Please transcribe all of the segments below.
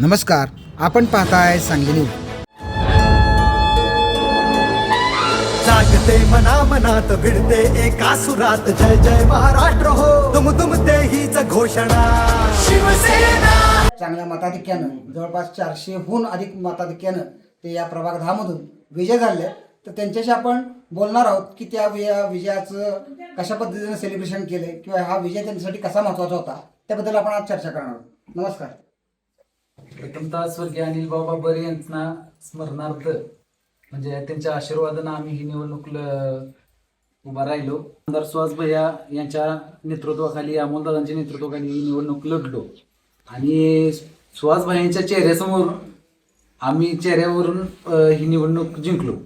नमस्कार, आपण पाहताय सांगली न्यूज. जागते मना मनात भिडते एका सुरात जय जय महाराष्ट्र हो तुम ते हीच घोषणा शिवसेना. चांगल्या मताधिक्यानं जवळपास 400हून अधिक मताधिक्यानं ते या प्रभाग 10 मधून विजय झाले. तर त्यांच्याशी आपण बोलणार आहोत की त्या विजयाचं कशा पद्धतीने सेलिब्रेशन केले किंवा हा विजय त्यांच्यासाठी कसा महत्त्वाचा होता त्याबद्दल आपण आज चर्चा करणार आहोत. नमस्कार. प्रथमतः स्वर्गीय अनिल बाबा बर यांना स्मरणार्थ म्हणजे त्यांच्या आशीर्वादानं आम्ही ही निवडणूक उभा राहिलो. आमदार सुहास भैया यांच्या नेतृत्वाखाली, अमोलदादांच्या नेतृत्वाखाली ही निवडणूक लढलो आणि सुहास भैयांच्या चेहऱ्यासमोर आम्ही चेहऱ्यावरून ही निवडणूक जिंकलो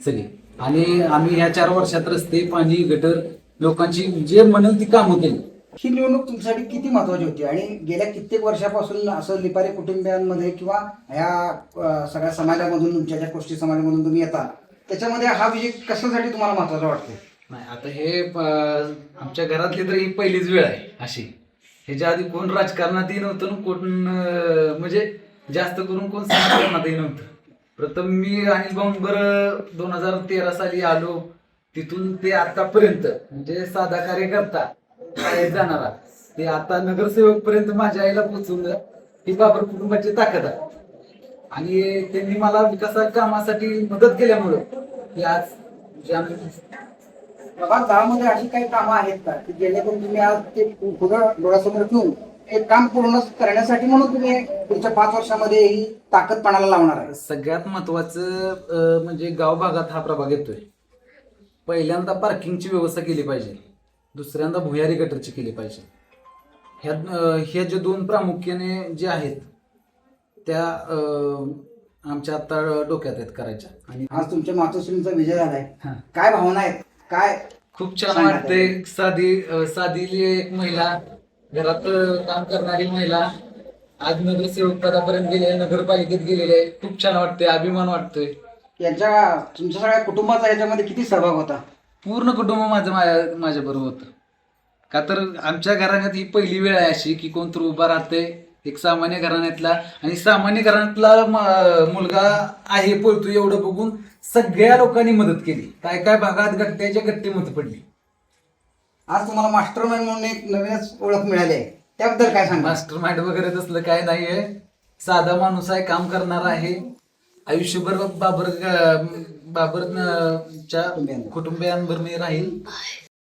सगळी. आणि आम्ही ह्या 4 वर्षात रस्ते, पाणी, गटर, लोकांची जे म्हणेल ती कामं केली. ही निवडणूक तुमच्यासाठी किती महत्त्वाची होती आणि गेल्या कित्येक वर्षापासून असं लिपारी कुटुंबियांमध्ये किंवा ह्या सगळ्या समाजामधून, तुमच्या ज्या गोष्टी समाजामधून तुम्ही येता, त्याच्यामध्ये हा विजय कशासाठी तुम्हाला महत्त्वाचा वाटतो? नाही, आता हे आमच्या घरातली तर ही पहिलीच वेळ आहे अशी. ह्याच्या आधी कोण राजकारणातही नव्हतं आणि कोण म्हणजे जास्त करून कोण समाजकारणातही नव्हतं. प्रथम मी अनिल बांबर 2013 साली आलो, तिथून ते आतापर्यंत म्हणजे साधा कार्यकर्ता शाळेत जाणारा ते आता नगरसेवक पर्यंत माझ्या आईला पोचवलं ही बाबर कुटुंबाची ताकद आहे. आणि त्यांनी मला विकासा कामासाठी मदत केल्यामुळं की आज प्रभाग 10 मध्ये अशी काही कामं आहेत का की जेणेकरून तुम्ही आज ते पुढं डोळ्यासमोर ठेवून एक काम पूर्ण करण्यासाठी म्हणून तुम्ही पुढच्या 5 वर्षामध्ये ही ताकद पणाला लावणार आहे? सगळ्यात महत्वाचं म्हणजे गाव भागात हा प्रभाग येतोय. पहिल्यांदा पार्किंगची व्यवस्था केली पाहिजे, दुसऱ्यांदा भुयारी गटरची केली पाहिजे. ह्या जे 2 प्रामुख्याने जे आहेत त्या आमच्या आता डोक्यात आहेत करायच्या. आणि आज तुमच्या मातोश्रींचा विजय झालाय, काय भावना आहेत? काय खूप छान वाटते. साधी एक महिला, घरात काम करणारी महिला आज नगरसेवक पदापर्यंत गेले, नगरपालिकेत गेलेले. खूप छान वाटते, अभिमान वाटतोय. तुमच्या सगळ्या कुटुंबाचा याच्यामध्ये किती सहभाग होता? पूर्ण कुटुंब माझ्या बरोबर होतं. का तर आमच्या घराण्यात ही पहिली वेळ आहे अशी की कोणतरी उभा राहते एक सामान्य घराण्यातला, आणि सामान्य घराण्यातला मुलगा आहे पळतो एवढं बघून सगळ्या लोकांनी मदत केली. काय काय भागात गट्ट्याच्या गट्टी मत पडली. आज तुम्हाला मास्टर माइंड म्हणून एक नवीनच ओळख मिळाली आहे, त्याबद्दल काय सांगा? मास्टर माइंड वगैरे तसलं काय नाहीये. साधा माणूस आहे, काम करणारा आहे. आयुष्यभर बाबरच्या कुटुंबियांवर मी राहील.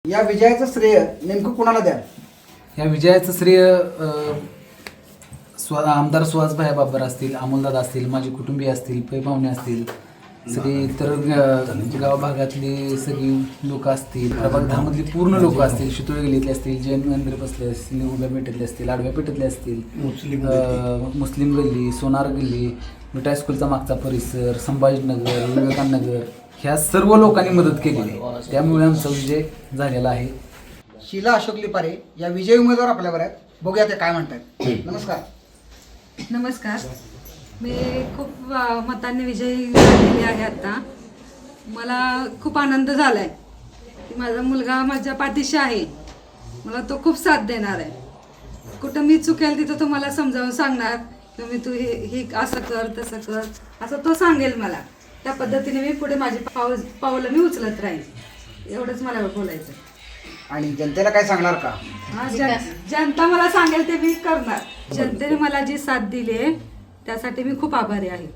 या विजयाचं श्रेय नेमकं कुणाला द्या? या विजयाचं श्रेय आमदार सुहास भाई बाबर असतील, अमोलदादा असतील, माझे कुटुंबीय असतील, पै पाहुणे असतील, सगळे इतर गाव भागातली सगळी लोक असतील, प्रभाग 10 मधली पूर्ण लोक असतील, शितोळे गल्लीतले असतील, जैन मंदिर बसले असतील, उभ्या पेठेतले असतील, आडव्या पेठेतले असतील, मुस्लिम गल्ली, सोनार गल्ली, मिठाई स्कूलचा मागचा परिसर, संभाजीनगर, विवेकानगर, ह्या सर्व लोकांनी मदत केलेली आहे. त्यामुळे आमचा विजय झालेला आहे. शीला अशोक लिपारे या विजयी उमेदवार आपल्यावर आहेत, बघूया ते काय म्हणतात. नमस्कार. नमस्कार. मी खूप मतांनी विजयी झालेली आहे. आता मला खूप आनंद झाला आहे की माझा मुलगा माझ्या पाठीशी आहे. मला तो खूप साथ देणार आहे. कुठं मी चुकेल तिथं तो मला समजावून सांगणार की मी तू हे असं कर, तसं कर, असं तो सांगेल मला. त्या पद्धतीने मी पुढे माझी पावलं मी उचलत राहील. एवढंच मला बोलायचं. आणि जनतेला काय सांगणार का? जनता मला सांगेल ते मी करणार. जनतेने मला जी साथ दिली आहे त्यासाठी मी खूप आभारी आहे.